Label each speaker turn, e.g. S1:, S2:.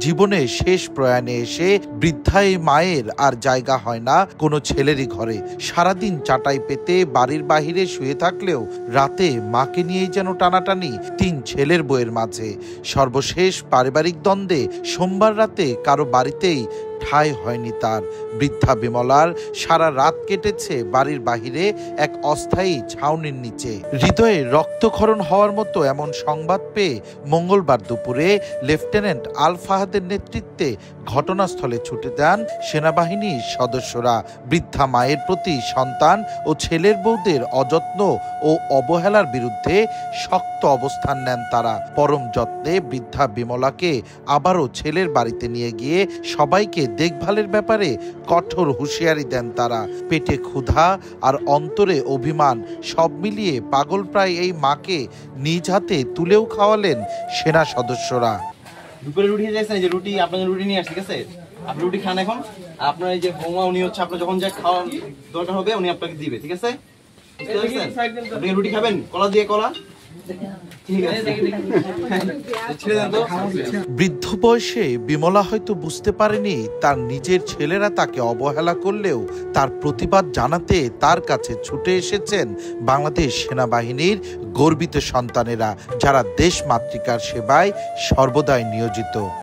S1: জীবনে শেষ প্রয়াণে এসে বৃদ্ধা এই মায়ের আর জায়গা হয় না কোনো ছেলেরই ঘরে। সারাদিন চাটাই পেতে বাড়ির বাহিরে শুয়ে থাকলেও রাতে মাকে নিয়েই যেন টানাটানি 3 ছেলের বউয়ের মাঝে। সর্বশেষ পারিবারিক দ্বন্দ্বে সোমবার রাতে কারো বাড়িতেই ঠাঁই হয়নি তার। বৃদ্ধা বিমলার সারা রাত কেটেছে বাড়ির বাহিরে এক অস্থায়ী ছাউনির নিচে। হৃদয়ে রক্তক্ষরণ হওয়ার মতো এমন সংবাদ পেয়ে মঙ্গলবার দুপুরে লেফটেন্যান্ট আল ফাহাদের নেতৃত্বে ঘটনাস্থলে ছুটে যান সেনাবাহিনীর সদস্যরা। বৃদ্ধা মায়ের প্রতি সন্তান ও ছেলের বউদের অযত্ন ও অবহেলার বিরুদ্ধে শক্ত অবস্থান নেন তারা। পরম যত্নে বৃদ্ধা বিমলাকে আবারও ছেলের বাড়িতে নিয়ে গিয়ে সবাইকে দেখভালের ব্যাপারে কঠোর হুঁশিয়ারি দেন তারা। পেটে ক্ষুধা আর অন্তরে অভিমান সব মিলিয়ে পাগলপ্রায় এই মাকে নিজ হাতে তুলেও খাওয়ালেন সেনা সদস্যরা।
S2: দুপুরে রুটি যাইছেন, যে রুটি আপনাদের রুটি নিয়ে আসছে, ঠিক আছে? আপনি রুটি খান। এখন আপনার এই যে বৌমা, উনি হচ্ছে আপনার যখন যা খাওয়ার দরকার হবে উনি আপনাকে দিবে, ঠিক আছে? আপনি রুটি খাবেন কলা দিয়ে, কলা।
S1: বৃদ্ধ বয়সে বিমলা হয়তো বুঝতে পারেনি তার নিজের ছেলেরা তাকে অবহেলা করলেও তার প্রতিবাদ জানাতে তার কাছে ছুটে এসেছেন বাংলাদেশ সেনাবাহিনীর গর্বিত সন্তানেরা, যারা দেশ মাতৃকার সেবায় সর্বদাই নিয়োজিত।